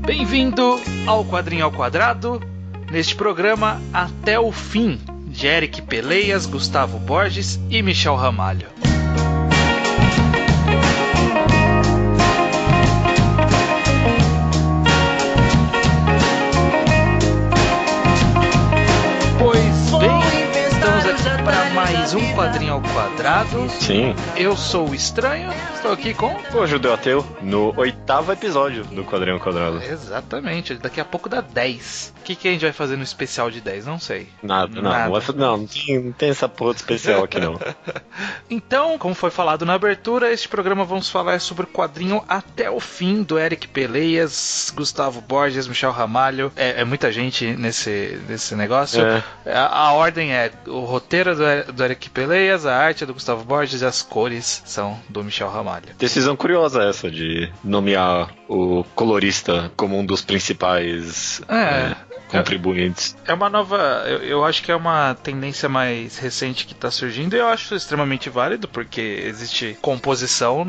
Bem-vindo ao Quadrinho ao Quadrado, neste programa Até o Fim, de Eric Peleias, Gustavo Borges e Michel Ramalho. Mais um Quadrinho ao Quadrado. Sim. Eu sou o Estranho, estou aqui com o Judeu Ateu, no 8º episódio do Quadrinho ao Quadrado. Exatamente, daqui a pouco dá 10. O que a gente vai fazer no especial de 10? Não sei. Nada. Não tem essa porra de especial aqui não. Então, como foi falado na abertura, este programa vamos falar sobre o quadrinho Até o Fim, do Eric Peleias, Gustavo Borges, Michel Ramalho. É muita gente nesse negócio. A ordem é o roteiro do Eric Peleias, a arte é do Gustavo Borges e as cores são do Michel Ramalho. Decisão curiosa essa de nomear o colorista como um dos principais contribuintes. É uma nova... Eu acho que é uma tendência mais recente que está surgindo e eu acho extremamente válido, porque existe composição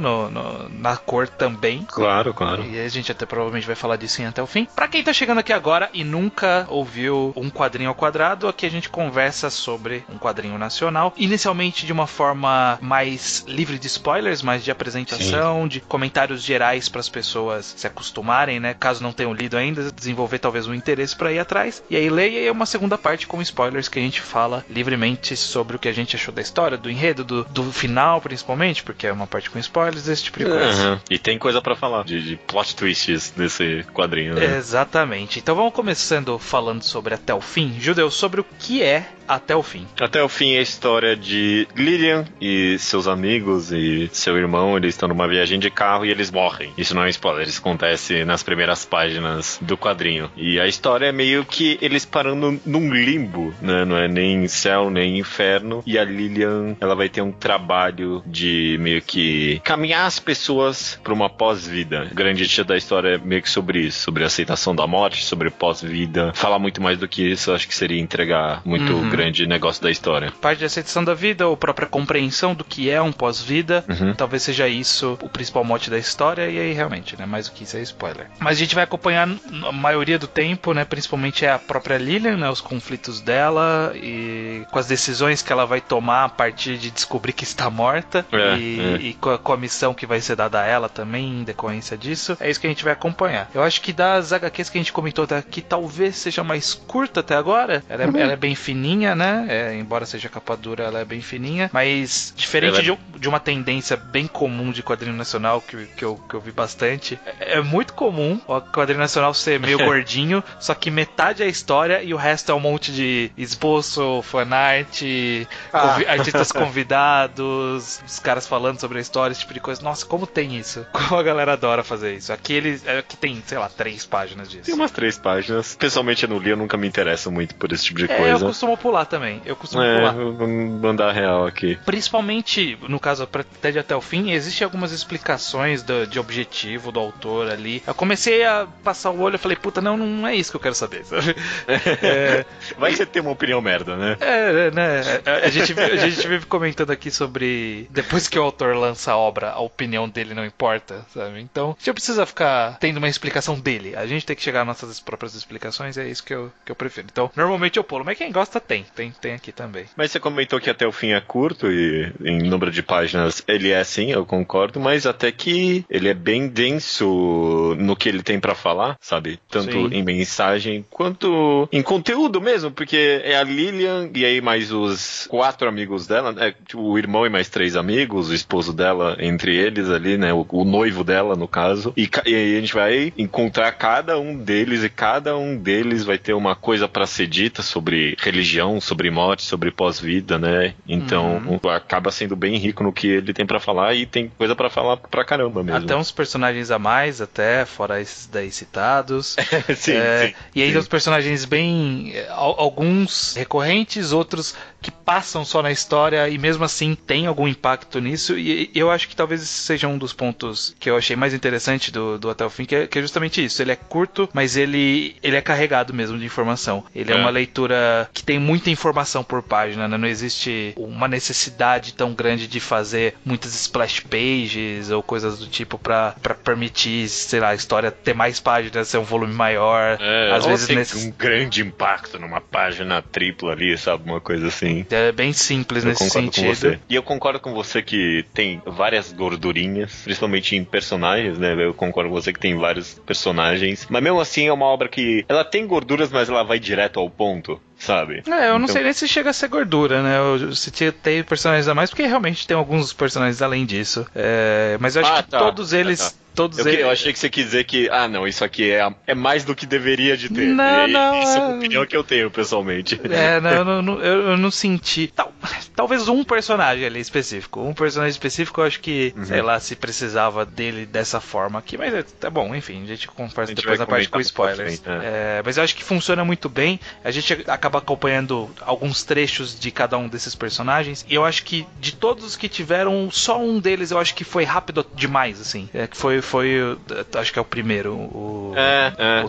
na cor também. Claro. E a gente até provavelmente vai falar disso em Até o Fim. Pra quem tá chegando aqui agora e nunca ouviu um Quadrinho ao Quadrado, aqui a gente conversa sobre um quadrinho nacional, inicialmente de uma forma mais livre de spoilers, mais de apresentação, Sim. de comentários gerais para as pessoas se acostumarem, né? Caso não tenham lido ainda, desenvolver talvez um interesse para ir atrás. E aí leia, e é uma segunda parte com spoilers que a gente fala livremente sobre o que a gente achou da história, do enredo, do final principalmente, porque é uma parte com spoilers, esse tipo de coisa. Uhum. E tem coisa para falar de plot twists desse quadrinho, né? Exatamente. Então vamos começando falando sobre Até o Fim. Judeu, sobre o que é Até o Fim. Até o Fim é a história de Lilian e seus amigos e seu irmão. Eles estão numa viagem de carro e eles morrem. Isso não é um spoiler, isso acontece nas primeiras páginas do quadrinho. E a história é meio que eles parando num limbo, né? Não é nem céu, nem inferno. E a Lilian, ela vai ter um trabalho de meio que caminhar as pessoas para uma pós-vida. O grande tia da história é meio que sobre isso, sobre a aceitação da morte, sobre pós-vida. Falar muito mais do que isso, acho que seria entregar muito grande negócio da história. Parte de aceitação da vida, ou própria compreensão do que é um pós-vida, talvez seja isso o principal mote da história, e aí realmente, né, mais do que isso é spoiler. Mas a gente vai acompanhar a maioria do tempo, né, principalmente a própria Lilian, né, os conflitos dela e com as decisões que ela vai tomar a partir de descobrir que está morta e com a missão que vai ser dada a ela também em decorrência disso. É isso que a gente vai acompanhar. Eu acho que das HQs que a gente comentou até aqui, talvez seja mais curta até agora. Ela é bem fininha, né? Embora seja capa dura, ela é bem fininha, mas diferente de uma tendência bem comum de quadrinho nacional que eu vi bastante, é muito comum o quadrinho nacional ser meio gordinho, só que metade é a história e o resto é um monte de esboço, fanart, artistas convidados, os caras falando sobre a história, esse tipo de coisa. Nossa, como tem isso? Como a galera adora fazer isso. Aqui tem, sei lá, 3 páginas disso. Tem umas 3 páginas. Pessoalmente eu não li, eu nunca me interesso muito por esse tipo de coisa. Eu costumo pular também. Pular. Vamos mandar real aqui. Principalmente, no caso, até de Até o Fim, existem algumas explicações de objetivo do autor ali. Eu comecei a passar o olho e falei, puta, não é isso que eu quero saber, sabe? Vai que você tem uma opinião merda, né? Né? A gente vive comentando aqui sobre depois que o autor lança a obra, a opinião dele não importa, sabe? Então, a gente não precisa ficar tendo uma explicação dele. A gente tem que chegar às nossas próprias explicações, é isso que eu prefiro. Então, normalmente eu pulo, mas quem gosta tem aqui também. Mas você comentou que Até o Fim é curto e em número de páginas ele é sim, eu concordo, mas até que ele é bem denso no que ele tem pra falar, sabe? Tanto Sim. em mensagem quanto em conteúdo mesmo, porque é a Lilian e aí mais os 4 amigos dela, tipo, o irmão e mais 3 amigos, o esposo dela entre eles ali, né? O noivo dela, no caso. E aí a gente vai encontrar cada um deles e cada um deles vai ter uma coisa pra ser dita sobre religião, sobre morte, sobre pós-vida, né? Então acaba sendo bem rico no que ele tem pra falar e tem coisa pra falar pra caramba mesmo. Até uns personagens a mais, até, fora esses daí citados. Sim. E aí os personagens bem... alguns recorrentes, outros que passam só na história e mesmo assim tem algum impacto nisso, e eu acho que talvez esse seja um dos pontos que eu achei mais interessante do Até o Fim, que é justamente isso. Ele é curto, mas ele é carregado mesmo de informação. Ele é uma leitura que tem muita informação por página, né? Não existe uma necessidade tão grande de fazer muitas splash pages ou coisas do tipo pra permitir, sei lá, a história ter mais páginas, ser um volume maior. Às vezes um grande impacto numa página tripla ali, sabe? Uma coisa assim. É bem simples nesse sentido. E eu concordo com você que tem várias gordurinhas, principalmente em personagens, né? Eu concordo com você que tem vários personagens, mas mesmo assim é uma obra que ela tem gorduras, mas ela vai direto ao ponto, sabe? Eu não sei nem se chega a ser gordura, né? Se tem personagens a mais, porque realmente tem alguns personagens além disso. Mas eu acho que todos eles... Eu achei que você quis dizer que, não, isso aqui é mais do que deveria de ter. Não. Isso é uma opinião que eu tenho, pessoalmente. Eu não senti. Talvez um personagem ali específico. Um personagem específico, eu acho que, sei lá, se precisava dele dessa forma aqui. Mas tá bom, enfim, a gente conversa depois na parte com spoilers. Mas eu acho que funciona muito bem. A gente acaba acompanhando alguns trechos de cada um desses personagens. E eu acho que de todos os que tiveram, só um deles eu acho que foi rápido demais, assim. Que foi acho que é o primeiro, o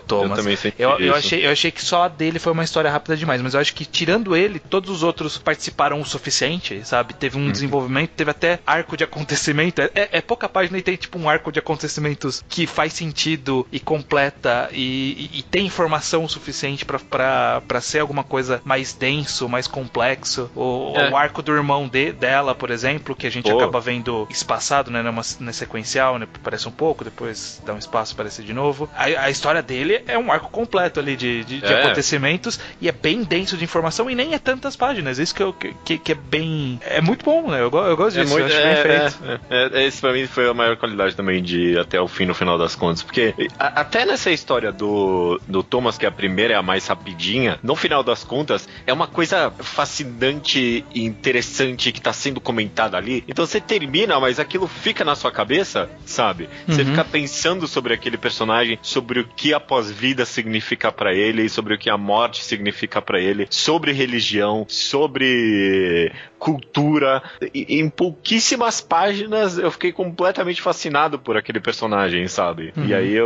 Thomas. Eu também senti eu achei que só a dele foi uma história rápida demais, mas eu acho que tirando ele, todos os outros participaram o suficiente, sabe? Teve um desenvolvimento, teve até arco de acontecimento. É pouca página e tem tipo um arco de acontecimentos que faz sentido e completa e tem informação o suficiente pra ser alguma coisa mais denso, mais complexo. O arco do irmão dela, por exemplo, que a gente acaba vendo espaçado, né? Numa sequencial, né? Parece um pouco, depois dá um espaço para aparecer de novo. A história dele é um arco completo ali de acontecimentos e é bem denso de informação e nem é tantas páginas. Isso que é bem... É muito bom, né? Eu gosto disso, eu acho bem feito. Esse pra mim foi a maior qualidade também de Até o Fim, no final das contas. Porque até nessa história do Thomas, que a primeira é a mais rapidinha, no final das contas, é uma coisa fascinante e interessante que tá sendo comentada ali. Então você termina, mas aquilo fica na sua cabeça, sabe? Você fica pensando sobre aquele personagem, sobre o que a pós-vida significa pra ele, sobre o que a morte significa pra ele, sobre religião, sobre cultura. E em pouquíssimas páginas eu fiquei completamente fascinado por aquele personagem, sabe? E aí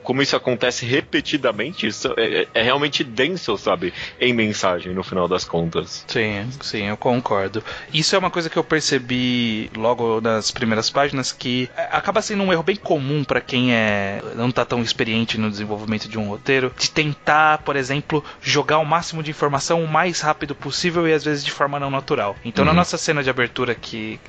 como isso acontece repetidamente, isso é realmente denso, sabe? Em mensagem, no final das contas. Sim, eu concordo. Isso é uma coisa que eu percebi logo nas primeiras páginas, que acaba sendo um erro bem comum pra quem não tá tão experiente no desenvolvimento de um roteiro, de tentar, por exemplo, jogar o máximo de informação o mais rápido possível e às vezes de forma não natural. Então na nossa cena de abertura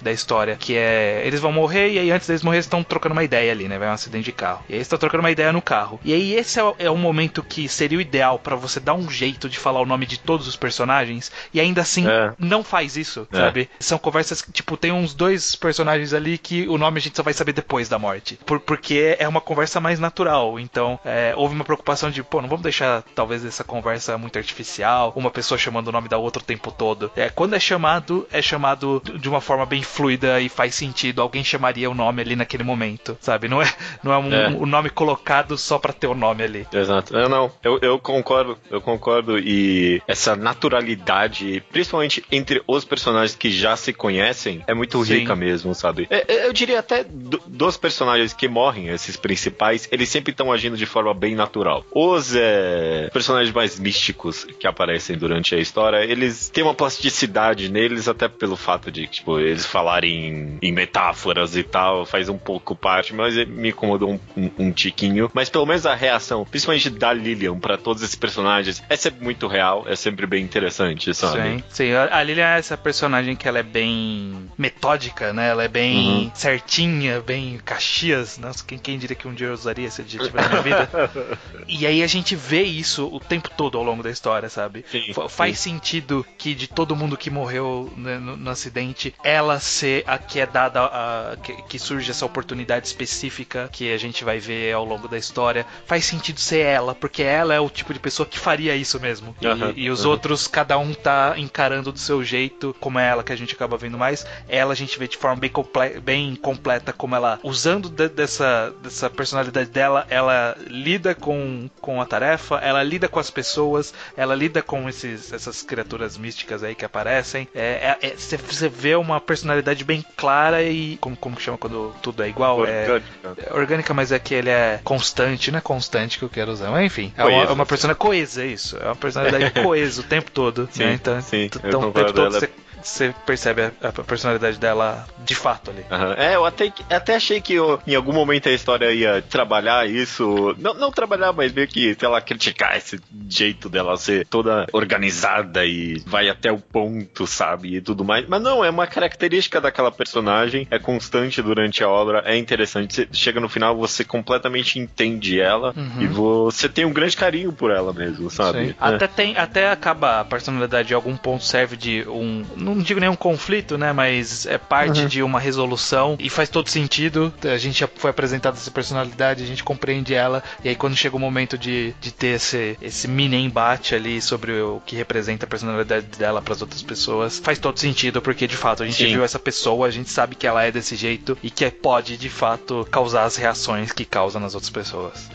da história, que eles vão morrer e aí antes deles morrer estão trocando uma ideia ali, né? Vai um acidente de carro. E aí estão trocando uma ideia no carro. E aí esse é o momento que seria o ideal pra você dar um jeito de falar o nome de todos os personagens e ainda assim não faz isso, sabe? São conversas que, tipo, tem uns 2 personagens ali que o nome a gente só vai saber depois da morte. Porque é uma conversa mais natural. Então, houve uma preocupação de, não vamos deixar talvez essa conversa muito artificial, uma pessoa chamando o nome da outra o tempo todo. Quando é chamado de uma forma bem fluida e faz sentido. Alguém chamaria o nome ali naquele momento, sabe? Não é um nome colocado só pra ter o nome ali. Exato. Eu concordo. E essa naturalidade, principalmente entre os personagens que já se conhecem, é muito rica mesmo, sabe? Eu diria até dos personagens que morrem, esses principais, eles sempre estão agindo de forma bem natural. Os personagens mais místicos que aparecem durante a história, eles têm uma plasticidade neles, até pelo fato de, tipo, eles falarem em metáforas e tal, faz um pouco parte, mas me incomodou um tiquinho. Mas pelo menos a reação, principalmente da Lilian pra todos esses personagens, é sempre muito real, é sempre bem interessante, sabe? Sim. A Lilian é essa personagem que ela é bem metódica, né? Ela é bem certinha, bem Caxias. Nossa, quem diria que um dia eu usaria esse adjetivo na minha vida? E aí a gente vê isso o tempo todo ao longo da história, sabe? Faz sentido que de todo mundo que morreu, morreu no acidente, ela ser a que é dada, que surge essa oportunidade específica que a gente vai ver ao longo da história. Faz sentido ser ela, porque ela é o tipo de pessoa que faria isso mesmo. E os outros, cada um tá encarando do seu jeito, como é ela que a gente acaba vendo mais. Ela a gente vê de forma bem completa, como ela, usando dessa personalidade dela, ela lida com a tarefa, ela lida com as pessoas, ela lida com essas criaturas místicas aí que aparecem. Você vê uma personalidade bem clara e como que chama quando tudo é igual? Orgânica, mas é que ele é constante, não é constante que eu quero usar, mas enfim, é uma personalidade coesa, isso, é uma personalidade coesa o tempo todo, sim, né? Então o tempo todo você percebe a personalidade dela de fato ali. Eu até achei que em algum momento a história ia trabalhar isso, não trabalhar, mas meio que, sei lá, criticar esse jeito dela ser toda organizada e vai até o ponto, sabe, e tudo mais. Mas não, é uma característica daquela personagem, é constante durante a obra, é interessante. Você chega no final, você completamente entende ela e você tem um grande carinho por ela mesmo, sabe? Até acaba a personalidade, em algum ponto serve de não digo nenhum conflito, né, mas é parte de uma resolução e faz todo sentido. A gente já foi apresentado essa personalidade, a gente compreende ela, e aí quando chega o momento de ter esse mini embate ali sobre o que representa a personalidade dela para as outras pessoas, faz todo sentido, porque de fato a gente viu essa pessoa, a gente sabe que ela é desse jeito e que pode de fato causar as reações que causa nas outras pessoas.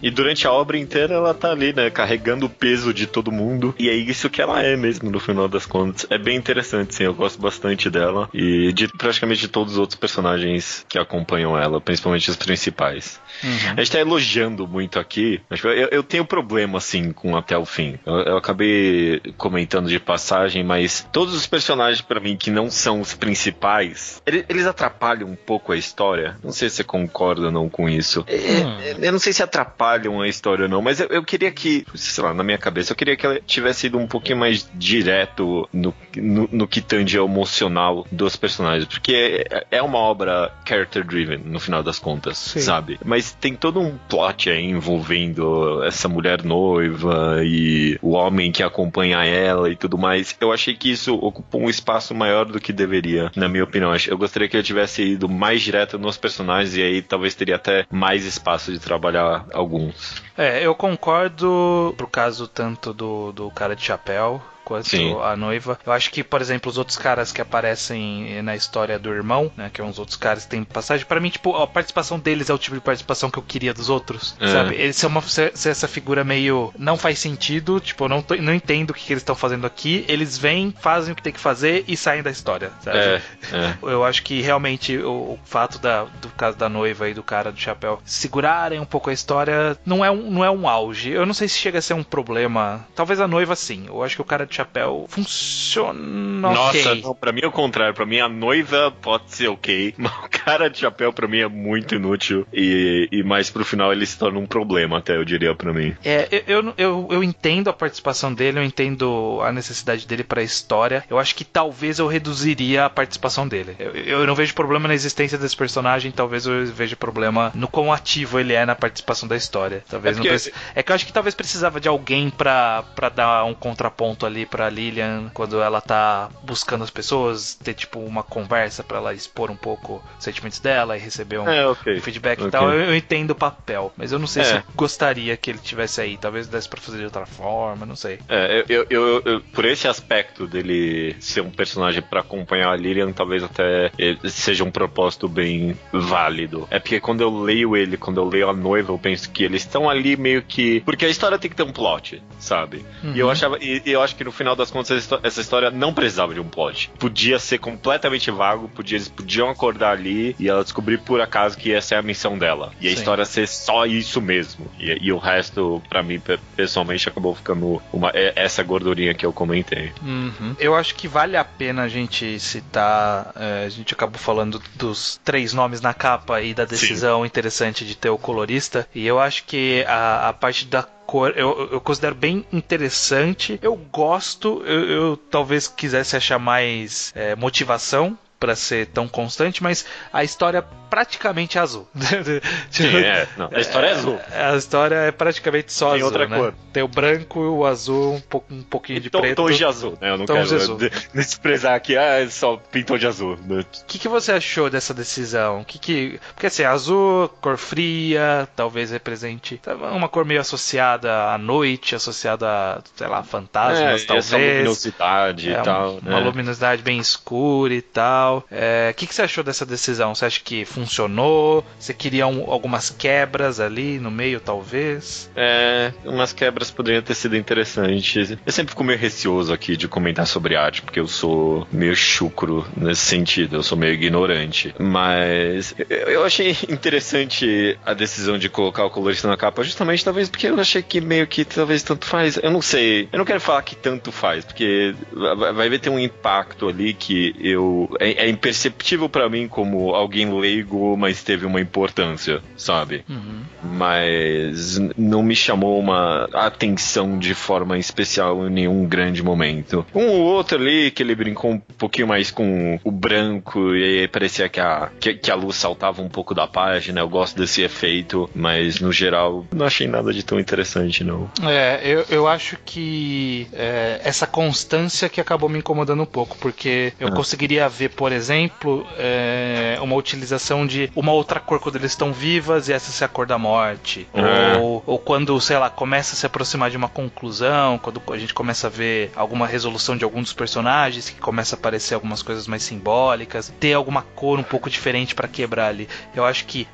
E durante a obra inteira ela tá ali, né, carregando o peso de todo mundo, e é isso que ela é mesmo no final das contas. É bem interessante, sim, eu gosto bastante dela e de praticamente de todos os outros personagens que acompanham ela, principalmente os principais. A gente tá elogiando muito aqui, mas eu tenho problema, assim, com Até o Fim. Eu acabei comentando de passagem, mas todos os personagens, pra mim, que não são os principais, eles atrapalham um pouco a história. Não sei se você concorda ou não com isso. Eu não sei se atrapalham a história ou não, mas eu queria que, sei lá, na minha cabeça, eu queria que ela tivesse ido um pouquinho mais direto no que tange ao emocional dos personagens, porque é uma obra character-driven, no final das contas, sabe? Mas tem todo um plot aí envolvendo essa mulher noiva e o homem que acompanha ela e tudo mais. Eu achei que isso ocupou um espaço maior do que deveria, na minha opinião. Eu gostaria que ele tivesse ido mais direto nos personagens e aí talvez teria até mais espaço de trabalhar alguns. Eu concordo pro caso tanto do cara de chapéu quanto a noiva. Eu acho que, por exemplo, os outros caras que aparecem na história do irmão, né, que é uns outros caras que tem passagem, pra mim, tipo, a participação deles é o tipo de participação que eu queria dos outros, sabe? Eles são essa figura meio não faz sentido, tipo, eu não entendo o que eles estão fazendo aqui, eles vêm, fazem o que tem que fazer e saem da história, sabe? Eu acho que realmente o fato do caso da noiva e do cara do chapéu segurarem um pouco a história não é um auge. Eu não sei se chega a ser um problema. Talvez a noiva sim. Eu acho que o cara de chapéu funciona. Nossa, não, pra mim é o contrário. Pra mim a noiva pode ser ok, mas o cara de chapéu pra mim é muito inútil e mais pro final ele se torna um problema, até eu diria pra mim. Eu entendo a participação dele, eu entendo a necessidade dele pra história. Eu acho que talvez eu reduziria a participação dele. Eu não vejo problema na existência desse personagem, talvez eu veja problema no quão ativo ele é na participação da história. Talvez é que eu acho que talvez precisava de alguém pra dar um contraponto ali pra Lilian, quando ela tá buscando as pessoas, ter tipo uma conversa pra ela expor um pouco os sentimentos dela e receber um feedback e tal. Eu entendo o papel, mas eu não sei se eu gostaria que ele tivesse aí. Talvez desse pra fazer de outra forma, não sei. Eu por esse aspecto dele ser um personagem pra acompanhar a Lilian, talvez até seja um propósito bem válido. É porque quando eu leio a noiva, eu penso que eles estão ali meio que... Porque a história tem que ter um plot, sabe? E eu acho que no final das contas essa história não precisava de um plot. Podia ser completamente vago, eles podiam acordar ali e ela descobrir por acaso que essa é a missão dela. E a história ser só isso mesmo. E o resto, pra mim, pessoalmente, acabou ficando essa gordurinha que eu comentei. Eu acho que vale a pena a gente citar, a gente acabou falando dos 3 nomes na capa e da decisão interessante de ter o colorista, e eu acho que a parte da cor eu considero bem interessante. Eu gosto, eu talvez quisesse achar mais motivação pra ser tão constante, mas a história praticamente é azul. Sim, a história é azul. A história é praticamente só tem azul, outra né? cor. Tem o branco e o azul, um pouquinho de preto. Tons de azul, né? Eu não quero desprezar aqui, só pintou de azul. O que você achou dessa decisão? Porque assim, azul, cor fria, talvez represente uma cor meio associada à noite, associada a, sei lá, fantasmas, talvez. Essa luminosidade e tal. Uma luminosidade bem escura e tal. O que você achou dessa decisão? Você acha que funcionou? Você queria algumas quebras ali no meio, talvez? Umas quebras poderiam ter sido interessantes. Eu sempre fico meio receoso aqui de comentar sobre arte, porque eu sou meio chucro nesse sentido, eu sou meio ignorante. Mas eu achei interessante a decisão de colocar o colorista na capa, justamente talvez porque eu achei que meio que talvez tanto faz. Eu não sei, eu não quero falar que tanto faz, porque vai ter um impacto ali que é imperceptível pra mim como alguém leigo, mas teve uma importância, sabe? Uhum. Mas não me chamou uma atenção de forma especial em nenhum grande momento. Um ou outro ali que ele brincou um pouquinho mais com o branco e aí parecia que a luz saltava um pouco da página. Eu gosto desse efeito, mas no geral não achei nada de tão interessante, não. Eu acho que essa constância que acabou me incomodando um pouco, porque eu conseguiria ver, por exemplo, uma utilização de uma outra cor quando eles estão vivas e essa ser a cor da morte. Ou quando, sei lá, começa a se aproximar de uma conclusão, quando a gente começa a ver alguma resolução de algum dos personagens, que começa a aparecer algumas coisas mais simbólicas, ter alguma cor um pouco diferente pra quebrar ali. Eu acho que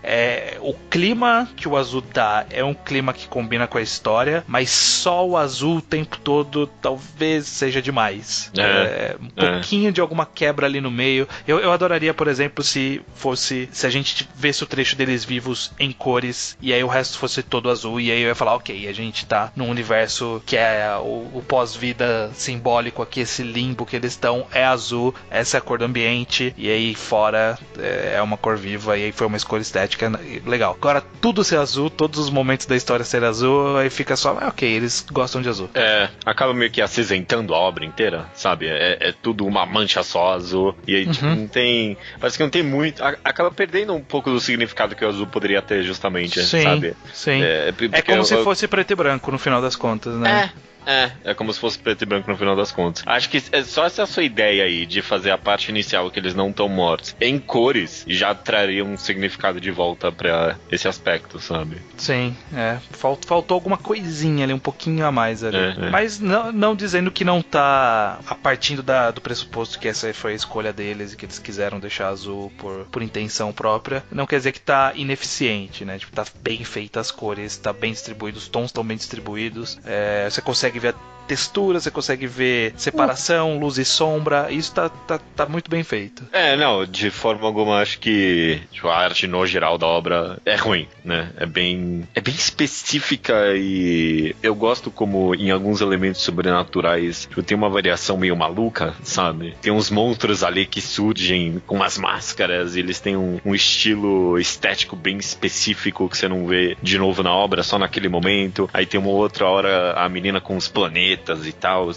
o clima que o azul dá é um clima que combina com a história, mas só o azul o tempo todo talvez seja demais. Um pouquinho de alguma quebra ali no meio. Eu adoraria, por exemplo, se a gente vesse o trecho deles vivos em cores e aí o resto fosse todo azul, e aí eu ia falar, ok, a gente tá num universo que é o pós-vida simbólico aqui, esse limbo que eles estão é azul, essa é a cor do ambiente, e aí fora é uma cor viva, e aí foi uma escolha estética legal. Agora, tudo ser azul, todos os momentos da história ser azul, aí fica só, ok, eles gostam de azul. Acaba meio que acinzentando a obra inteira, sabe? É tudo uma mancha só azul, e aí tipo, não tem, parece que não tem muito, acaba perdendo um pouco do significado que o azul poderia ter, justamente, sabe? Sim. É como se fosse preto e branco no final das contas, né? É como se fosse preto e branco no final das contas. Acho que é só essa sua ideia aí de fazer a parte inicial, que eles não estão mortos, em cores, já traria um significado de volta pra esse aspecto, sabe? Sim, faltou alguma coisinha ali, um pouquinho a mais ali. Mas não dizendo que não tá a partindo do pressuposto que essa foi a escolha deles e que eles quiseram deixar azul por intenção própria, não quer dizer que tá ineficiente, né? Tipo, tá bem feita as cores, tá bem distribuído, os tons estão bem distribuídos, você consegue ver a textura, você consegue ver separação, luz e sombra, isso tá muito bem feito. Não, de forma alguma acho que tipo, a arte no geral da obra é ruim, né? É bem específica e eu gosto como em alguns elementos sobrenaturais tipo, tem uma variação meio maluca, sabe? Tem uns monstros ali que surgem com as máscaras e eles têm um estilo estético bem específico que você não vê de novo na obra, só naquele momento. Aí tem uma outra hora a menina com os planetas e tal,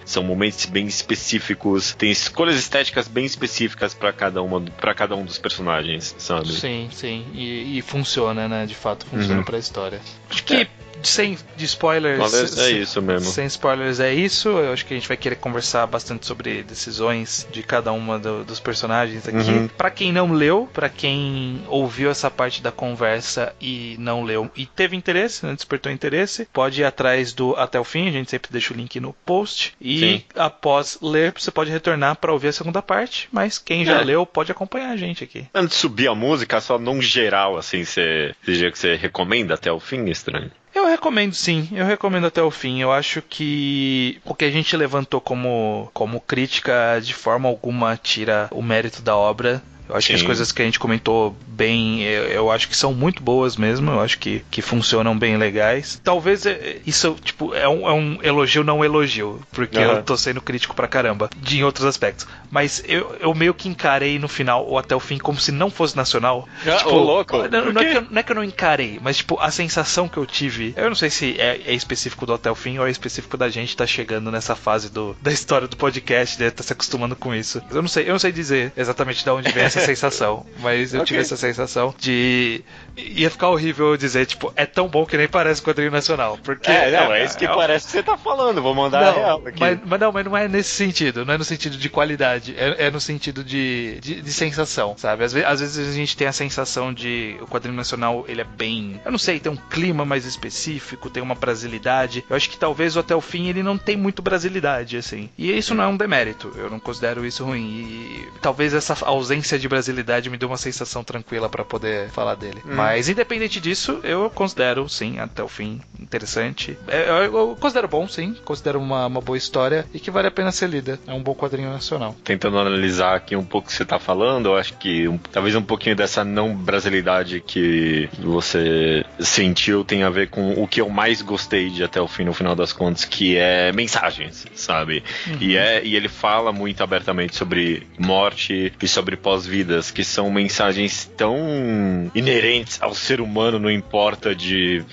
são momentos bem específicos, tem escolhas estéticas bem específicas pra cada um dos personagens, sabe? Sim, e funciona, né? De fato funciona pra história. Acho que sem spoilers, é isso mesmo. Sem spoilers é isso. Eu acho que a gente vai querer conversar bastante sobre decisões de cada uma dos personagens aqui. Pra quem não leu, pra quem ouviu essa parte da conversa e não leu e teve interesse, né, despertou interesse, pode ir atrás do Até o Fim. A gente sempre deixa o link no post. E após ler, você pode retornar pra ouvir a segunda parte. Mas quem já leu pode acompanhar a gente aqui. Antes de subir a música, só num geral, assim, você diria que você recomenda Até o Fim, Estranho? Eu recomendo, sim. Eu recomendo Até o Fim. Eu acho que o que a gente levantou como crítica de forma alguma tira o mérito da obra. Eu acho que as coisas que a gente comentou bem, eu acho que são muito boas mesmo, eu acho que funcionam bem legais. Talvez isso, tipo, é um elogio não elogio, porque eu tô sendo crítico pra caramba, em outros aspectos. Mas eu meio que encarei no final, ou até o fim, como se não fosse nacional. Tipo, louco. Não é que eu não encarei, mas tipo, a sensação que eu tive, eu não sei se é específico do Até o Fim ou é específico da gente tá chegando nessa fase da história do podcast, né, tá se acostumando com isso. Eu não sei dizer exatamente de onde vem essa sensação, mas eu tive essa sensação de... Ia ficar horrível eu dizer, tipo, é tão bom que nem parece quadrinho nacional. Porque é isso que parece que você tá falando, vou mandar a real aqui. Mas não é nesse sentido, não é no sentido de qualidade, é no sentido de sensação, sabe? Às vezes a gente tem a sensação de o quadrinho nacional, ele é bem, eu não sei, tem um clima mais específico, tem uma brasilidade. Eu acho que talvez o Até o Fim ele não tem muito brasilidade, assim. E isso não é um demérito, eu não considero isso ruim. E talvez essa ausência de brasilidade me dê uma sensação tranquila pra poder falar dele. Mas independente disso, eu considero, sim, Até o Fim interessante. Eu considero bom, sim, considero uma boa história e que vale a pena ser lida. É um bom quadrinho nacional. Tentando analisar aqui um pouco o que você tá falando, eu acho que talvez um pouquinho dessa não brasilidade que você sentiu tem a ver com o que eu mais gostei de Até o Fim, no final das contas, que é mensagens, sabe? E ele fala muito abertamente sobre morte e sobre pós-vidas, que são mensagens tão inerentes ao ser humano, não importa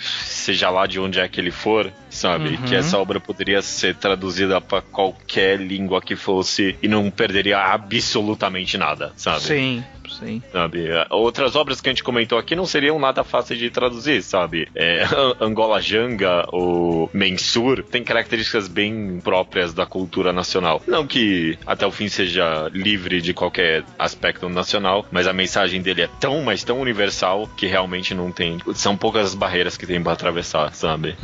seja lá de onde é que ele for, sabe? Que essa obra poderia ser traduzida para qualquer língua que fosse e não perderia absolutamente nada, sabe? Sim. Sabe? Outras obras que a gente comentou aqui não seriam nada fáceis de traduzir, sabe? Angola Janga ou Mensur tem características bem próprias da cultura nacional. Não que Até o Fim seja livre de qualquer aspecto nacional, mas a mensagem dele é mas tão universal que realmente não tem... São poucas barreiras que tem pra atravessar, sabe?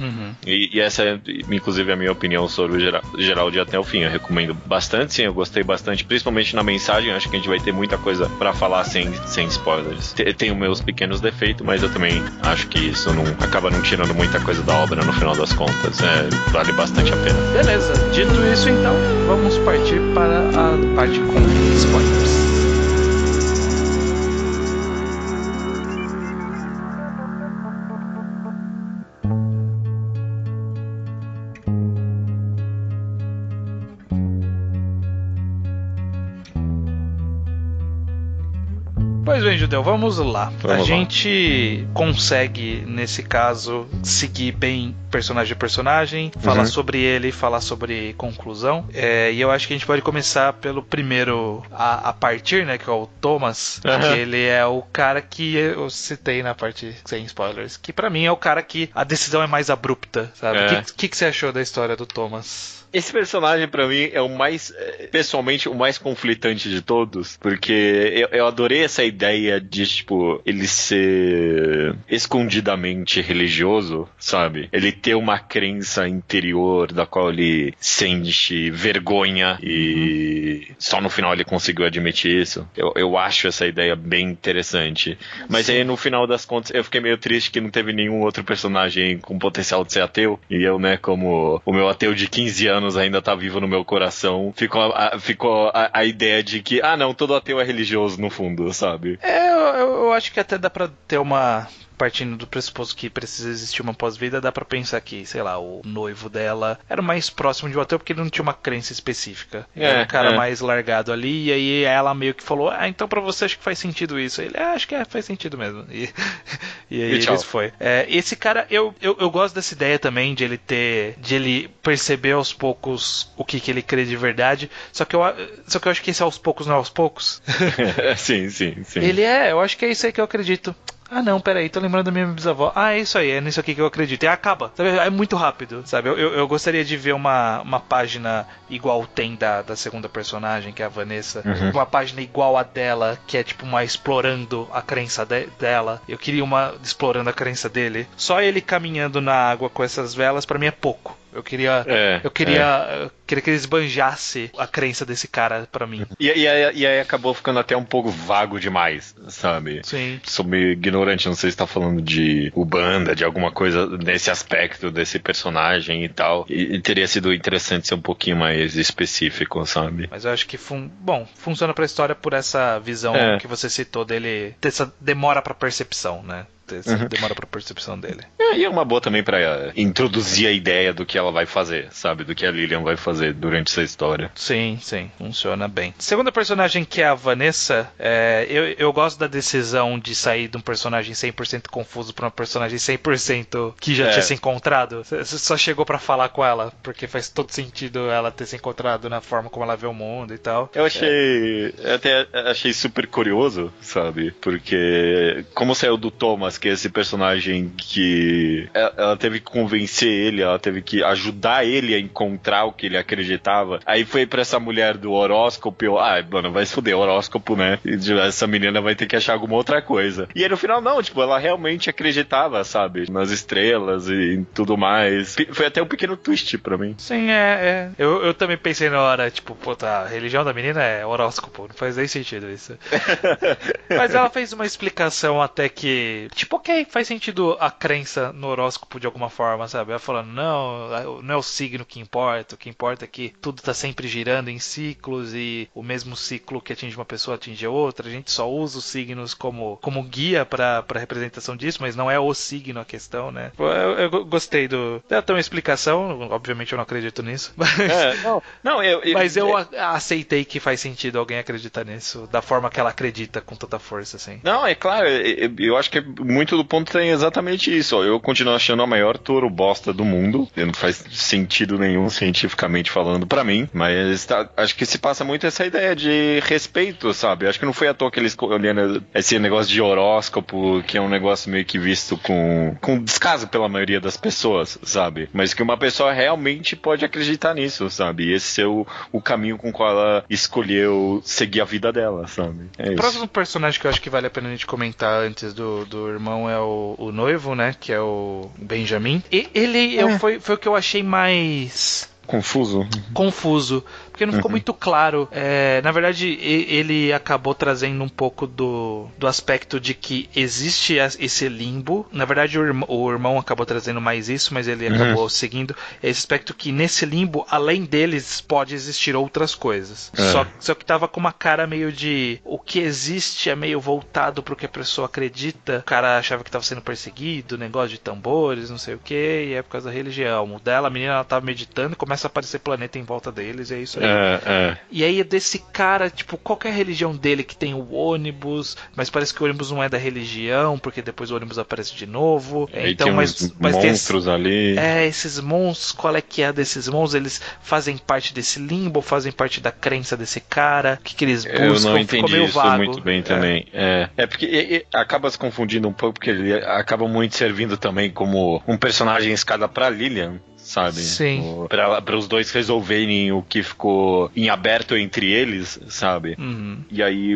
E essa é, inclusive, a minha opinião sobre o geral de Até o Fim. Eu recomendo bastante, sim, eu gostei bastante, principalmente na mensagem. Acho que a gente vai ter muita coisa pra falar sem spoilers. Tenho meus pequenos defeitos, mas eu também acho que isso acaba não tirando muita coisa da obra no final das contas. Vale bastante a pena. Beleza, dito isso então, vamos partir para a parte com spoilers. Pois bem, Judeu, vamos lá. A gente consegue, nesse caso, seguir bem personagem a personagem, falar sobre ele, falar sobre conclusão. E eu acho que a gente pode começar pelo primeiro a partir, né, que é o Thomas. Ele é o cara que eu citei na parte sem spoilers, que pra mim é o cara que a decisão é mais abrupta, sabe? O que você achou da história do Thomas? Esse personagem, pra mim, é o mais, pessoalmente, o mais conflitante de todos, porque eu adorei essa ideia de, tipo, ele ser escondidamente religioso, sabe? Ele ter uma crença interior da qual ele sente vergonha e só no final ele conseguiu admitir isso. Eu acho essa ideia bem interessante. Mas aí, no final das contas, eu fiquei meio triste que não teve nenhum outro personagem com potencial de ser ateu, e eu, né, como o meu ateu de 15 anos ainda tá vivo no meu coração, ficou a ideia de que, não, todo ateu é religioso no fundo, sabe? Eu acho que até dá pra ter uma... Partindo do pressuposto que precisa existir uma pós-vida, dá pra pensar que, sei lá, o noivo dela era mais próximo de um ateu porque ele não tinha uma crença específica. Ele era um cara mais largado ali, e aí ela meio que falou, então pra você acho que faz sentido isso. Ele, acho que faz sentido mesmo. E aí isso foi. Esse cara, eu gosto dessa ideia também de ele perceber aos poucos o que ele crê de verdade, só que eu acho que esse aos poucos não é aos poucos. Sim. Eu acho que é isso aí que eu acredito. Não, peraí, tô lembrando da minha bisavó. É isso aí, é nisso aqui que eu acredito. E acaba, sabe? É muito rápido, sabe? Eu gostaria de ver uma página igual tem da segunda personagem, que é a Vanessa. Uma página igual a dela, que é tipo uma explorando a crença dela. Eu queria uma explorando a crença dele. Só ele caminhando na água com essas velas, pra mim é pouco. Eu queria que ele esbanjasse a crença desse cara pra mim. E aí acabou ficando até um pouco vago demais, sabe? Sim. Sou meio ignorante, não sei se tá falando de Ubanda, de alguma coisa nesse aspecto desse personagem e tal. E teria sido interessante ser um pouquinho mais específico, sabe? Mas eu acho que funciona pra história por essa visão que você citou dele, essa demora pra percepção, né? Demora pra percepção dele. E é uma boa também pra introduzir a ideia do que ela vai fazer, sabe? Do que a Lilian vai fazer durante essa história. Sim, funciona bem. Segunda personagem, que é a Vanessa, eu gosto da decisão de sair de um personagem 100% confuso pra uma personagem 100% que já tinha se encontrado. Você só chegou pra falar com ela, porque faz todo sentido ela ter se encontrado na forma como ela vê o mundo e tal. Eu achei super curioso, sabe? Porque como saiu do Thomas, que é esse personagem que ela teve que convencer ele, ela teve que ajudar ele a encontrar o que ele acreditava. Aí foi pra essa mulher do horóscopo, mano, vai se fuder, horóscopo, né? E essa menina vai ter que achar alguma outra coisa. E aí no final não, tipo, ela realmente acreditava, sabe? Nas estrelas e em tudo mais. Foi até um pequeno twist pra mim. Sim, eu também pensei na hora, tipo, a religião da menina é horóscopo, não faz nem sentido isso. Mas ela fez uma explicação até que, tipo, ok, faz sentido a crença no horóscopo de alguma forma, sabe? Ela falando, não é o signo que importa, o que importa é que tudo tá sempre girando em ciclos e o mesmo ciclo que atinge uma pessoa atinge a outra, a gente só usa os signos como guia pra representação disso, mas não é o signo a questão, né? Eu gostei ela tem uma explicação, obviamente eu não acredito nisso, mas eu aceitei que faz sentido alguém acreditar nisso, da forma que ela acredita com tanta força, assim. Não, é claro, eu acho que muito do ponto tem exatamente isso, ó. Eu continuo achando a maior touro bosta do mundo, não faz sentido nenhum cientificamente falando pra mim, mas acho que se passa muito essa ideia de respeito, sabe? Acho que não foi à toa que eles escolheram esse negócio de horóscopo, que é um negócio meio que visto com descaso pela maioria das pessoas, sabe? Mas que uma pessoa realmente pode acreditar nisso, sabe? E esse é o caminho com qual ela escolheu seguir a vida dela, sabe? O próximo personagem que eu acho que vale a pena a gente comentar antes do irmão é o noivo, né? Que é o Benjamin. E ele foi o que eu achei mais confuso, porque não ficou muito claro. Na verdade, ele acabou trazendo um pouco do aspecto de que existe esse limbo. Na verdade, o irmão acabou trazendo mais isso, mas ele acabou seguindo esse aspecto que nesse limbo, além deles, pode existir outras coisas. Só que tava com uma cara meio de o que existe é meio voltado pro que a pessoa acredita. O cara achava que tava sendo perseguido, negócio de tambores, não sei o que, e é por causa da religião. O dela, a menina, ela tava meditando e começa a aparecer planeta em volta deles, e é isso aí. E aí desse cara, tipo, qual que é a religião dele que tem o ônibus, mas parece que o ônibus não é da religião, porque depois o ônibus aparece de novo. Então, tem mas monstros ali. Esses monstros, qual é que é desses monstros? Eles fazem parte desse limbo, fazem parte da crença desse cara? O que eles buscam? Eu não entendi meio isso vago. Muito bem também. Porque acaba se confundindo um pouco, porque ele acaba muito servindo também como um personagem escada pra Lilian, sabe? Sim. Para os dois resolverem o que ficou em aberto entre eles, sabe? E aí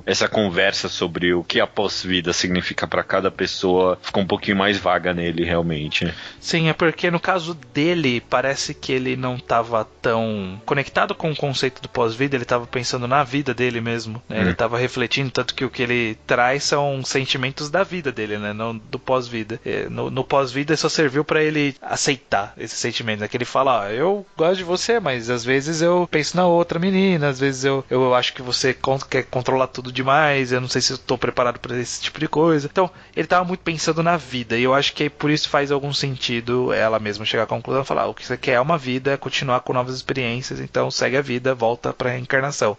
essa conversa sobre o que a pós-vida significa para cada pessoa ficou um pouquinho mais vaga nele, realmente. Sim, é porque no caso dele, parece que ele não estava tão conectado com o conceito do pós-vida, ele estava pensando na vida dele mesmo, né? Ele estava refletindo, tanto que o que ele traz são sentimentos da vida dele, né? Não do pós-vida. No pós-vida só serviu para ele aceitar esse sentimento, né? Que ele fala, eu gosto de você, mas às vezes eu penso na outra menina, às vezes eu acho que você quer controlar tudo demais, eu não sei se eu tô preparado para esse tipo de coisa. Então, ele tava muito pensando na vida, e eu acho que por isso faz algum sentido ela mesma chegar à conclusão e falar, o que você quer é uma vida, é continuar com novas experiências, então segue a vida, volta pra reencarnação.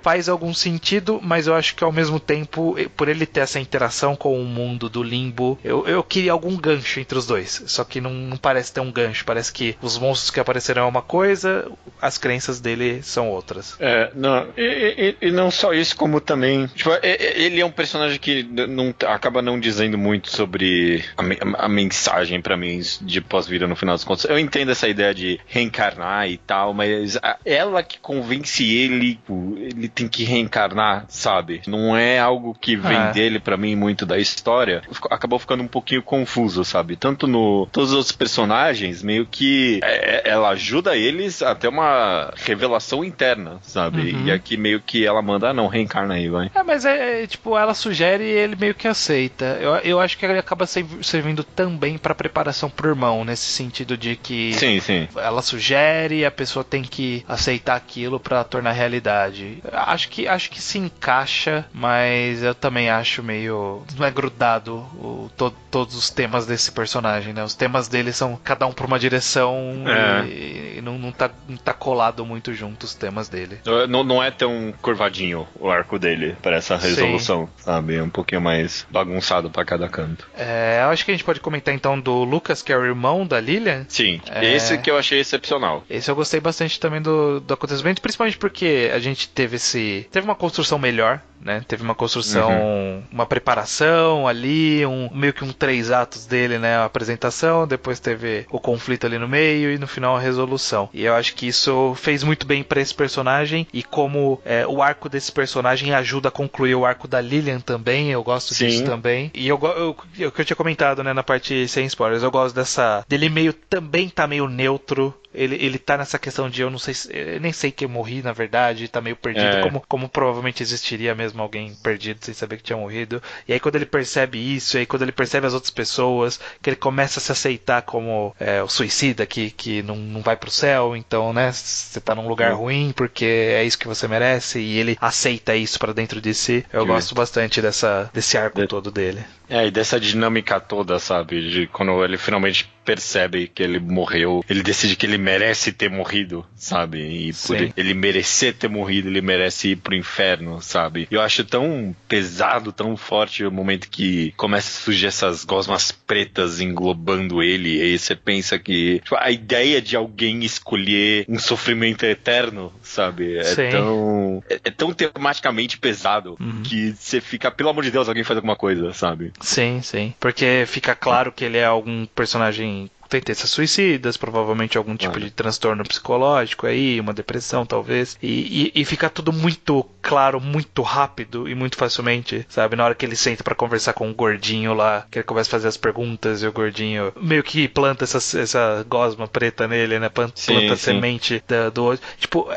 Faz algum sentido, mas eu acho que ao mesmo tempo, por ele ter essa interação com o mundo do limbo, eu queria algum gancho entre os dois, só que não parece ter um gancho, parece que os monstros que apareceram é uma coisa, as crenças dele são outras. E não só isso, como também, tipo, ele é um personagem que acaba não dizendo muito sobre a mensagem pra mim de pós-vida no final das contas. Eu entendo essa ideia de reencarnar e tal, mas ela que convence ele tem que reencarnar, sabe? Não é algo que vem dele pra mim muito da história. Acabou ficando um pouquinho confuso, sabe? Tanto todos os outros personagens, personagens, meio que ela ajuda eles a ter uma revelação interna, sabe? E aqui meio que ela manda, não, reencarna aí, vai. Mas tipo, ela sugere e ele meio que aceita. Eu acho que ele acaba servindo também pra preparação pro irmão, nesse sentido de que Sim. ela sugere e a pessoa tem que aceitar aquilo pra tornar realidade. Acho que se encaixa, mas eu também acho meio... não é grudado todos os temas desse personagem, né? Os temas dele são cada um pra uma direção e não tá colado muito junto os temas dele. Não é tão curvadinho o arco dele para essa resolução, sabe? É um pouquinho mais bagunçado pra cada canto. Eu acho que a gente pode comentar então do Lucas, que é o irmão da Lilian. Sim, esse que eu achei excepcional. Esse eu gostei bastante também do acontecimento, principalmente porque a gente teve uma construção melhor, né? Teve uma construção, uma preparação ali, meio que 3 atos dele, né? A apresentação, depois teve o conflito ali no meio e no final a resolução. E eu acho que isso fez muito bem pra esse personagem e como o arco desse personagem ajuda a concluir o arco da Lilian também, eu gosto disso também. E o que eu tinha comentado, né, na parte sem spoilers, eu gosto dele também tá meio neutro. Ele tá nessa questão de eu nem sei que eu morri, na verdade, tá meio perdido, como provavelmente existiria mesmo alguém perdido sem saber que tinha morrido. E aí quando ele percebe isso, e aí quando ele percebe as outras pessoas, que ele começa a se aceitar como o suicida que não vai pro céu, então, né, você tá num lugar ruim porque é isso que você merece, e ele aceita isso pra dentro de si. Eu gosto bastante desse arco todo dele. E dessa dinâmica toda, sabe? De quando ele finalmente percebe que ele morreu, ele decide que ele merece ter morrido, sabe? E por ele merecer ter morrido, ele merece ir pro inferno, sabe? Eu acho tão pesado, tão forte o momento que começa a surgir essas gosmas pretas englobando ele, e aí você pensa que tipo, a ideia de alguém escolher um sofrimento eterno, sabe? É tão tematicamente pesado que você fica, pelo amor de Deus, alguém faz alguma coisa, sabe? Sim. Porque fica claro que ele é algum personagem tem tendências suicidas, provavelmente algum tipo de transtorno psicológico aí, uma depressão talvez, e fica tudo muito claro, muito rápido e muito facilmente, sabe? Na hora que ele senta pra conversar com o gordinho lá, que ele começa a fazer as perguntas e o gordinho meio que planta essa gosma preta nele, né? Planta a semente do olho. Tipo,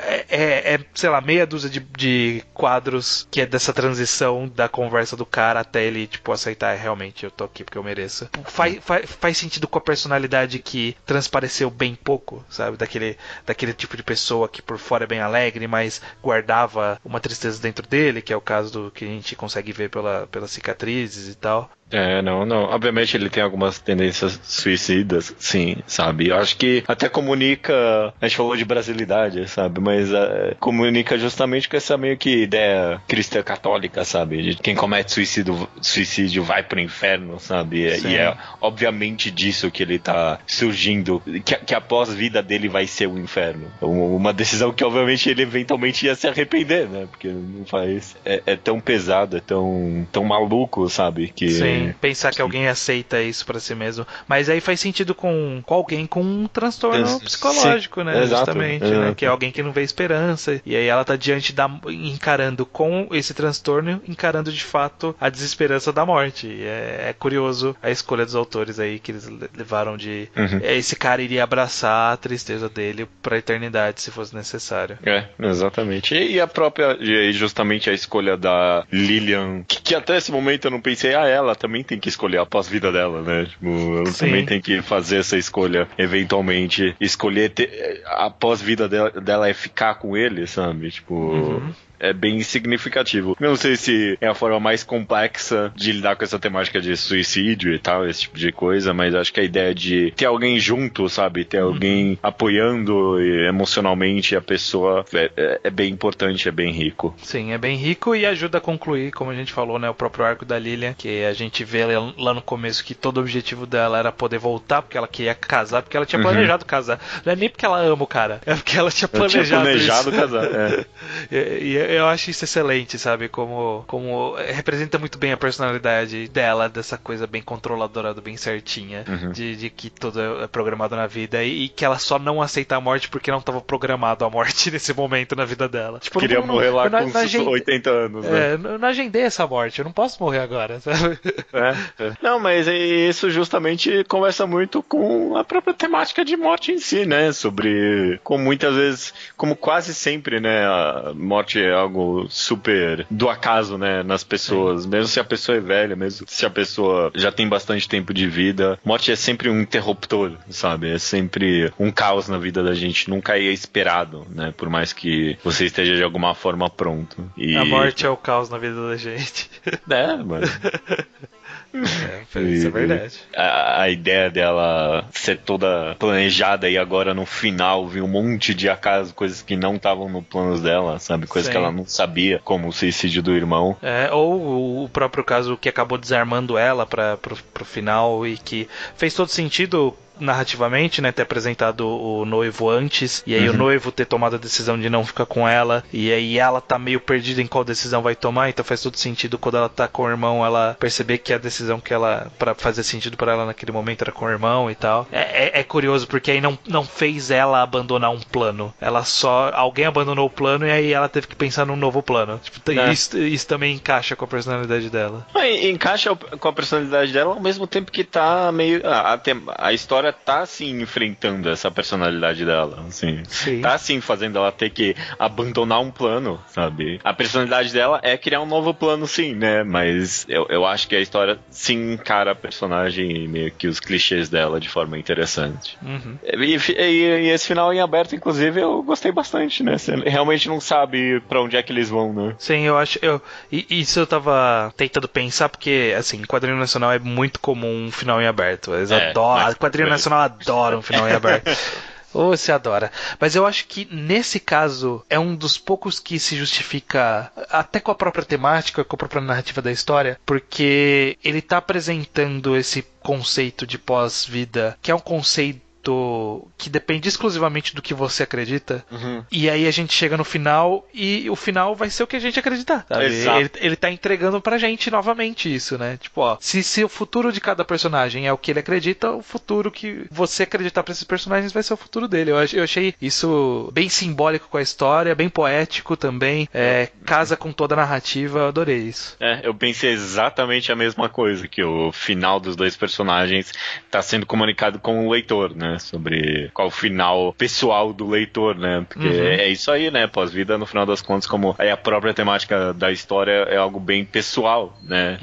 sei lá, meia dúzia de quadros que é dessa transição da conversa do cara até ele, tipo, aceitar realmente, eu tô aqui porque eu mereço. Faz sentido com a personalidade que transpareceu bem pouco, sabe? Daquele tipo de pessoa que por fora é bem alegre, mas guardava uma tristeza dentro dele, que é o caso do que a gente consegue ver pelas cicatrizes e tal. Não. Obviamente ele tem algumas tendências suicidas, sim, sabe? Eu acho que até comunica, a gente falou de brasilidade, sabe? Mas comunica justamente com essa meio que ideia cristã católica, sabe? De quem comete suicídio vai pro inferno, sabe? E é obviamente disso que ele tá surgindo, que a pós-vida dele vai ser o inferno. Uma decisão que obviamente ele eventualmente ia se arrepender, né? Porque não faz... É tão pesado, é tão maluco, sabe? Que... Sim. Pensar que alguém aceita isso pra si mesmo. Mas aí faz sentido com alguém com um transtorno psicológico, né? Justamente, né? Que é alguém que não vê esperança. E aí ela tá encarando com esse transtorno, encarando de fato a desesperança da morte. E é curioso a escolha dos autores aí que eles levaram de... Esse cara iria abraçar a tristeza dele pra eternidade, se fosse necessário. Exatamente. E a própria... E justamente a escolha da Lilian, que até esse momento eu não pensei, ela também tem que escolher a pós-vida dela, né? Tipo, ela também tem que fazer essa escolha, eventualmente, escolher a pós-vida dela é ficar com ele, sabe? Tipo... É bem significativo. Não sei se é a forma mais complexa de lidar com essa temática de suicídio e tal, esse tipo de coisa, mas acho que a ideia de ter alguém junto, sabe? Ter alguém apoiando emocionalmente a pessoa é bem importante, é bem rico. Sim, é bem rico e ajuda a concluir, como a gente falou, né? O próprio arco da Lilian, que a gente vê lá no começo que todo o objetivo dela era poder voltar, porque ela queria casar, porque ela tinha planejado casar. Não é nem porque ela ama o cara, é porque ela tinha planejado casar. Eu acho isso excelente, sabe? Como representa muito bem a personalidade dela, dessa coisa bem controladora, bem certinha, de que tudo é programado na vida e que ela só não aceita a morte porque não estava programado a morte nesse momento na vida dela. Tipo, queria morrer lá com 80 anos, né? Eu não agendei essa morte, eu não posso morrer agora, sabe? Não, mas isso justamente conversa muito com a própria temática de morte em si, né? Sobre como muitas vezes, como quase sempre, né? A morte é algo super do acaso, né? Nas pessoas, mesmo se a pessoa é velha, mesmo se a pessoa já tem bastante tempo de vida, morte é sempre um interruptor, sabe? É sempre um caos na vida da gente, nunca é esperado, né? Por mais que você esteja de alguma forma pronto. A morte é o caos na vida da gente. Mas... Isso é verdade. A ideia dela ser toda planejada e agora no final vir um monte de acaso, coisas que não estavam no planos dela, sabe? Coisas que ela não sabia, como o suicídio do irmão. Ou o próprio caso que acabou desarmando ela pro final e que fez todo sentido narrativamente, né, ter apresentado o noivo antes, e aí o noivo ter tomado a decisão de não ficar com ela, e aí ela tá meio perdida em qual decisão vai tomar, então faz todo sentido quando ela tá com o irmão, ela perceber que a decisão que ela, pra fazer sentido pra ela naquele momento era com o irmão e tal. É curioso, porque aí não fez ela abandonar um plano, alguém abandonou o plano e aí ela teve que pensar num novo plano. Tipo, isso também encaixa com a personalidade dela. Encaixa com a personalidade dela ao mesmo tempo que tá meio... A história tá assim enfrentando essa personalidade dela, assim. Sim. Tá assim fazendo ela ter que abandonar um plano, sabe? A personalidade dela é criar um novo plano, sim, né? Mas eu acho que a história sim encara a personagem e meio que os clichês dela de forma interessante. E esse final em aberto, inclusive, eu gostei bastante, né? Você realmente não sabe pra onde é que eles vão, né? Sim, eu acho... Isso eu tava tentando pensar, porque, assim, quadrinho nacional é muito comum um final em aberto. Eles adoram... Quadrinho nacional adora um final em aberto. Você adora. Mas eu acho que nesse caso é um dos poucos que se justifica até com a própria temática, com a própria narrativa da história, porque ele tá apresentando esse conceito de pós-vida, que é um conceito que depende exclusivamente do que você acredita, e aí a gente chega no final e o final vai ser o que a gente acreditar, sabe? Ele tá entregando pra gente novamente isso, né? Tipo, ó, se o futuro de cada personagem é o que ele acredita, o futuro que você acreditar pra esses personagens vai ser o futuro dele. Eu achei isso bem simbólico com a história, bem poético também, casa com toda a narrativa, eu adorei isso. Eu pensei exatamente a mesma coisa, que o final dos dois personagens tá sendo comunicado com o leitor, né? Sobre qual o final pessoal do leitor, né? Porque é isso aí, né? Pós-vida, no final das contas, como aí a própria temática da história é algo bem pessoal, né?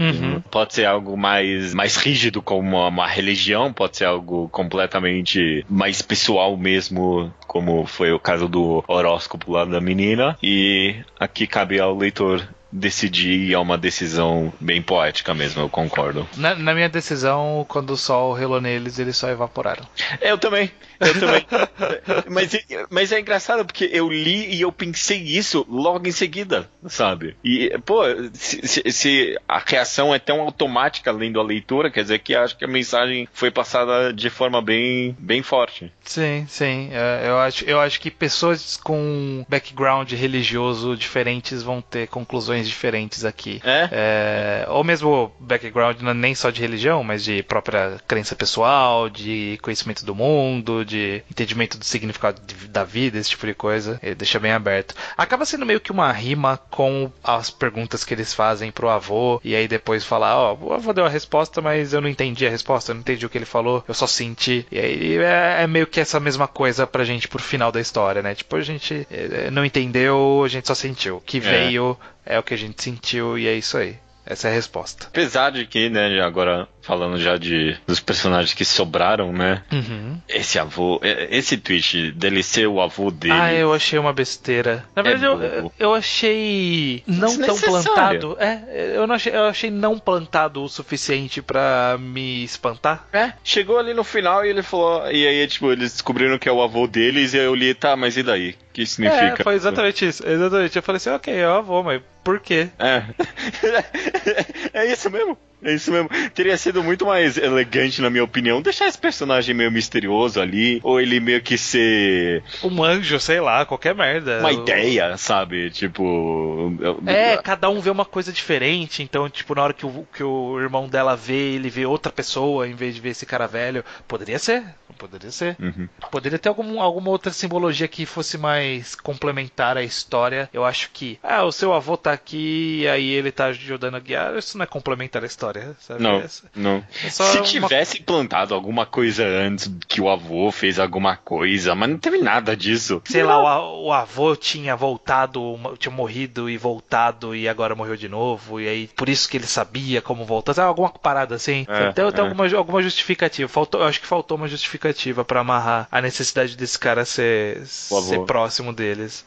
Pode ser algo mais rígido, como uma religião, pode ser algo completamente mais pessoal mesmo, como foi o caso do horóscopo lá da menina, e aqui cabe ao leitor decidir, e é uma decisão bem poética mesmo, eu concordo. Na minha decisão, quando o sol relou neles, eles só evaporaram. Eu também. Mas é engraçado porque eu li e eu pensei isso logo em seguida, sabe? E, pô, se a reação é tão automática lendo a leitura, quer dizer que acho que a mensagem foi passada de forma bem forte. Sim. Eu acho que pessoas com background religioso diferentes vão ter conclusões diferentes aqui. Ou mesmo background nem só de religião, mas de própria crença pessoal, de conhecimento do mundo, de entendimento do significado da vida, esse tipo de coisa. Ele deixa bem aberto. Acaba sendo meio que uma rima com as perguntas que eles fazem pro avô, e aí depois falar, o avô deu a resposta, mas eu não entendi a resposta, eu não entendi o que ele falou, eu só senti. E aí é meio que essa mesma coisa pra gente pro final da história, né? Tipo, a gente não entendeu, a gente só sentiu. O que veio é o que a gente sentiu e é isso aí. Essa é a resposta. Apesar de que, né, agora falando já dos personagens que sobraram, né? Esse avô, esse tweet dele ser o avô dele. Eu achei uma besteira. Na verdade, eu achei não tão plantado. Eu achei não plantado o suficiente pra me espantar. Chegou ali no final e ele falou. E aí, tipo, eles descobriram que é o avô deles e eu li, tá, mas e daí? O que significa? Foi exatamente isso. Exatamente. Eu falei assim, ok, é o avô, mas por quê? É isso mesmo. É isso mesmo. Teria sido muito mais elegante, na minha opinião, deixar esse personagem meio misterioso ali, ou ele meio que ser... um anjo, sei lá, qualquer merda. uma ideia, sabe? Tipo... cada um vê uma coisa diferente, então, tipo, na hora que o irmão dela vê, ele vê outra pessoa, em vez de ver esse cara velho. Poderia ser. Uhum. Poderia ter alguma outra simbologia que fosse mais complementar à história. Eu acho que, o seu avô tá aqui e aí ele tá ajudando a guiar. Isso não é complementar a história, sabe? Não. Se tivesse plantado alguma coisa antes que o avô fez alguma coisa, mas não teve nada disso. Sei lá, o avô tinha voltado, tinha morrido e voltado e agora morreu de novo, e aí por isso que ele sabia como voltar. Sabe, alguma parada assim? Tem alguma justificativa. Eu acho que faltou uma justificativa pra amarrar a necessidade desse cara ser próximo deles.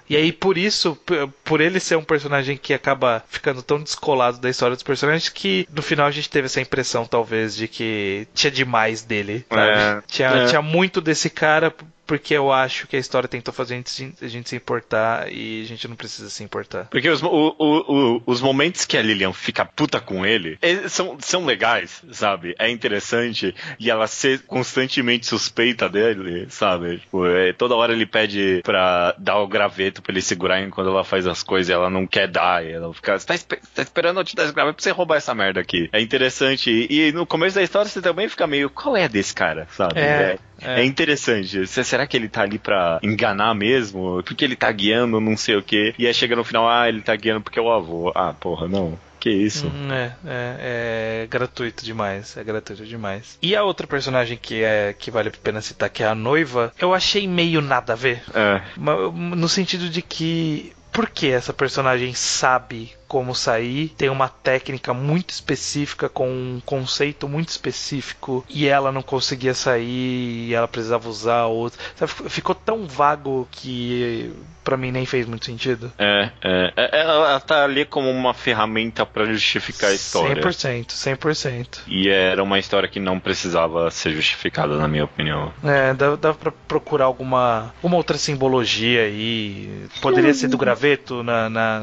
E aí por isso, por ele ser um personagem que acaba ficando tão descolado da história dos personagens, que no final a gente teve essa impressão talvez de que tinha demais dele, sabe? Tinha muito desse cara, porque eu acho que a história tentou fazer a gente se importar e a gente não precisa se importar. Porque os momentos que a Lilian fica puta com ele são legais, sabe? É interessante. E ela ser constantemente suspeita dele, sabe? Tipo, toda hora ele pede pra dar o graveto pra ele segurar enquanto ela faz as coisas e ela não quer dar. E ela fica, você tá esperando eu te dar esse graveto pra você roubar essa merda aqui. É interessante. E no começo da história você também fica meio, qual é desse cara, sabe? É interessante. Será que ele tá ali pra enganar mesmo? Porque ele tá guiando, não sei o quê. E aí chega no final, ele tá guiando porque é o avô. Porra, não. Que isso? É gratuito demais. É gratuito demais. E a outra personagem que vale a pena citar, que é a noiva, eu achei meio nada a ver. No sentido de que... por que essa personagem sabe como sair, tem uma técnica muito específica, com um conceito muito específico, e ela não conseguia sair, e ela precisava usar outro. Ficou tão vago que pra mim nem fez muito sentido. Ela tá ali como uma ferramenta pra justificar a história. 100%. E era uma história que não precisava ser justificada, na minha opinião. Dá pra procurar alguma outra simbologia aí. Poderia ser do graveto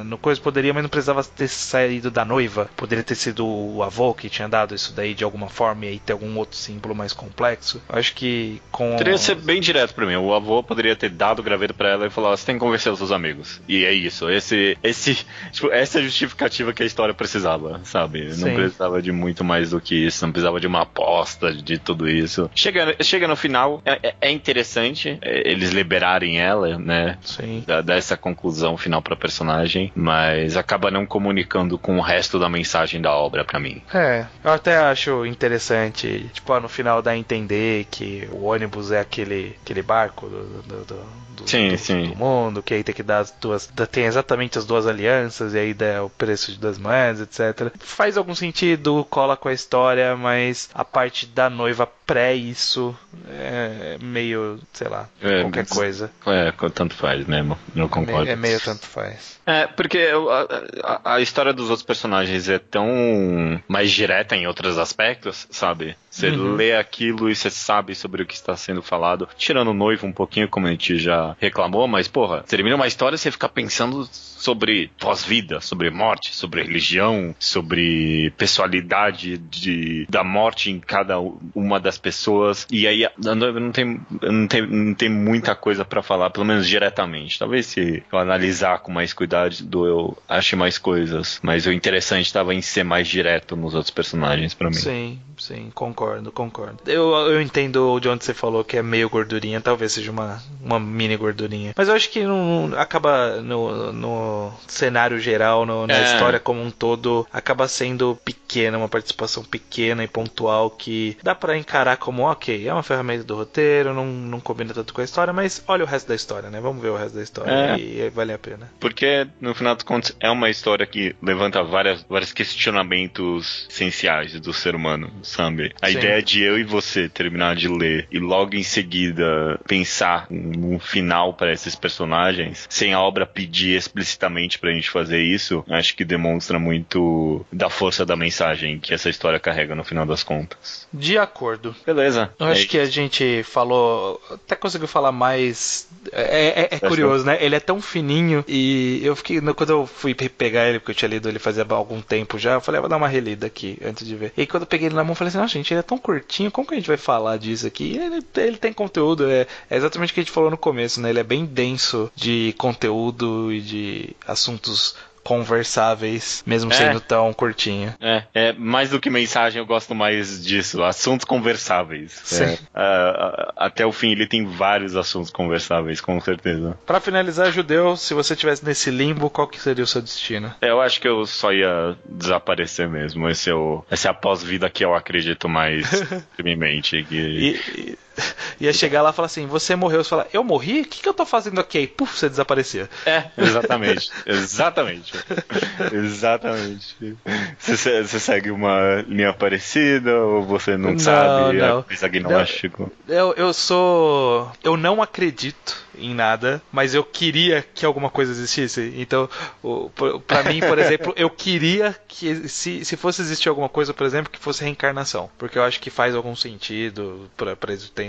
no coisa, poderia, mas não precisava ter saído da noiva. Poderia ter sido o avô que tinha dado isso daí de alguma forma, e aí ter algum outro símbolo mais complexo. Acho que poderia ser bem direto pra mim. O avô poderia ter dado o graveto pra ela e falar, você tem que convencer os seus amigos. E é isso. Tipo, essa é a justificativa que a história precisava, sabe? Não precisava de muito mais do que isso. Não precisava de uma aposta, de tudo isso. Chega no final, é interessante eles liberarem ela, né? Sim. Dar essa conclusão final pra personagem, mas acaba não comunicando com o resto da mensagem da obra pra mim. Eu até acho interessante, tipo, no final dá a entender que o ônibus é aquele barco do mundo, que aí tem que dar tem exatamente as duas alianças, e aí dá o preço das moedas, etc. Faz algum sentido, cola com a história, mas a parte da noiva pré isso é meio, sei lá, qualquer coisa. Tanto faz mesmo, não concordo. É meio tanto faz. Porque a história dos outros personagens é tão mais direta em outros aspectos, sabe? Você lê aquilo e você sabe sobre o que está sendo falado. Tirando o noivo um pouquinho, como a gente já reclamou, mas, porra, termina uma história e você fica pensando sobre pós-vida, sobre morte, sobre religião, sobre pessoalidade da morte em cada uma das pessoas. E aí a noiva não tem muita coisa pra falar, pelo menos diretamente. Talvez se eu analisar com mais cuidado, eu ache mais coisas. Mas o interessante estava em ser mais direto nos outros personagens pra mim. Sim, concordo. Eu entendo de onde você falou que é meio gordurinha, talvez seja uma mini gordurinha. Mas eu acho que não acaba no cenário geral, na história como um todo, acaba sendo pequena, uma participação pequena e pontual que dá pra encarar como, ok, é uma ferramenta do roteiro, não combina tanto com a história, mas olha o resto da história, né? Vamos ver o resto da história e vale a pena. Porque, no final dos contos, é uma história que levanta vários questionamentos essenciais do ser humano, sabe? A ideia de eu e você terminar de ler e logo em seguida pensar num final para esses personagens, sem a obra pedir explicitamente pra gente fazer isso, acho que demonstra muito da força da mensagem mensagem que essa história carrega no final das contas. De acordo. Beleza. Eu acho que a gente falou, até conseguiu falar mais. É curioso, né? Ele é tão fininho e eu fiquei, quando eu fui pegar ele, porque eu tinha lido ele fazia algum tempo já, eu falei, vou dar uma relida aqui antes de ver. E quando eu peguei ele na mão, eu falei assim, nossa, gente, ele é tão curtinho, como que a gente vai falar disso aqui? Ele tem conteúdo, é exatamente o que a gente falou no começo, né? Ele é bem denso de conteúdo e de assuntos conversáveis, mesmo sendo tão curtinho. Mais do que mensagem, eu gosto mais disso, assuntos conversáveis. Sim. Até o fim ele tem vários assuntos conversáveis, com certeza. Pra finalizar, Judeu, se você estivesse nesse limbo, qual que seria o seu destino? Eu acho que eu só ia desaparecer mesmo, esse é a pós-vida que eu acredito mais firmemente. Ia chegar lá e falar assim, você morreu, você fala, eu morri? O que eu tô fazendo aqui? Aí, puf, você desaparecia. Exatamente. Exatamente. Você segue uma linha parecida ou você não sabe? Não. É agnóstico. Eu não acredito em nada, mas eu queria que alguma coisa existisse. Então, pra mim, por exemplo, eu queria que se fosse existir alguma coisa, por exemplo, que fosse reencarnação, porque eu acho que faz algum sentido pra existência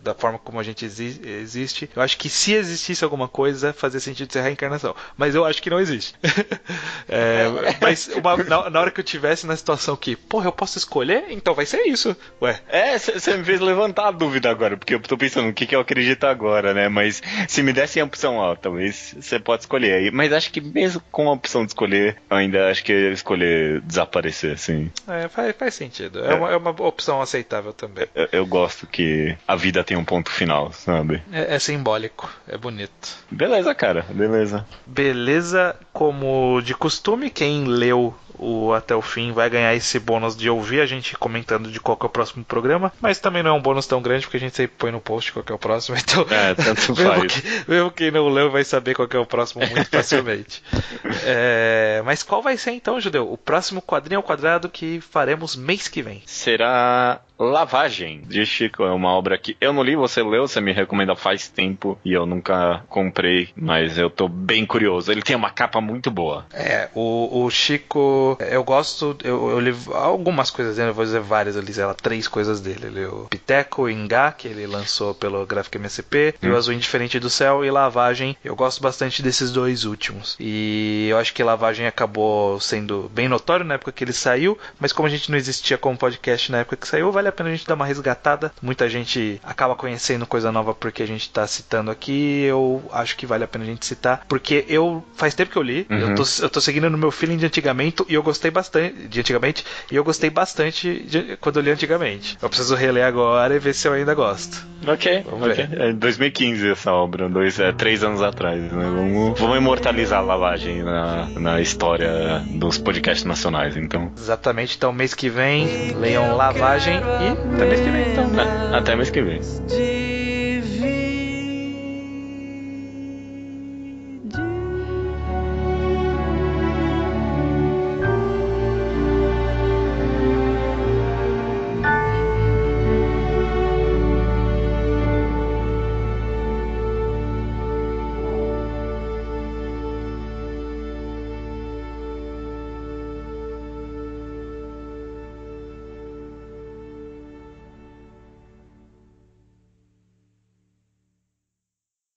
da forma como a gente existe. Eu acho que se existisse alguma coisa, fazia sentido ser reencarnação, mas eu acho que não existe. Mas na hora que eu tivesse na situação que, porra, eu posso escolher, então vai ser isso. Ué. Você me fez levantar a dúvida agora, porque eu tô pensando o que eu acredito agora, né? Mas se me dessem a opção, talvez você pode escolher aí. Mas acho que mesmo com a opção de escolher, eu ainda acho que eu ia escolher desaparecer, assim. Faz sentido. É uma opção aceitável também. Eu gosto que a vida tem um ponto final, sabe? É simbólico, é bonito. Beleza, cara, beleza. Beleza, como de costume, quem leu até o fim vai ganhar esse bônus de ouvir a gente comentando de qual que é o próximo programa, mas também não é um bônus tão grande porque a gente sempre põe no post qual que é o próximo, então tanto faz. Mesmo quem não leu vai saber qual que é o próximo muito facilmente. Mas qual vai ser então, Judeu? O próximo quadrinho ao quadrado que faremos mês que vem? Será Lavagem, de Chico. É uma obra que eu não li, você leu, você me recomenda faz tempo e eu nunca comprei, mas eu tô bem curioso. Ele tem uma capa muito boa. O Chico, eu gosto, eu li algumas coisas dele, eu vou dizer várias, eu li 3 coisas dele. Eu li o Piteco, o Ingá, que ele lançou pelo Gráfico MSP, e o Azul Indiferente do Céu e Lavagem. Eu gosto bastante desses 2 últimos. E eu acho que Lavagem acabou sendo bem notório na época que ele saiu, mas como a gente não existia como podcast na época que saiu, vale a pena a gente dar uma resgatada. Muita gente acaba conhecendo coisa nova porque a gente tá citando aqui. Eu acho que vale a pena a gente citar, porque faz tempo que eu li, eu tô seguindo no meu feeling de antigamente e eu gostei bastante quando eu li antigamente. Eu preciso reler agora e ver se eu ainda gosto. Ok. É 2015 essa obra, 3 anos atrás, né? Vamos imortalizar a Lavagem na história dos podcasts nacionais, então. Exatamente, então mês que vem leiam Lavagem e até mês que vem, então. Até mês que vem.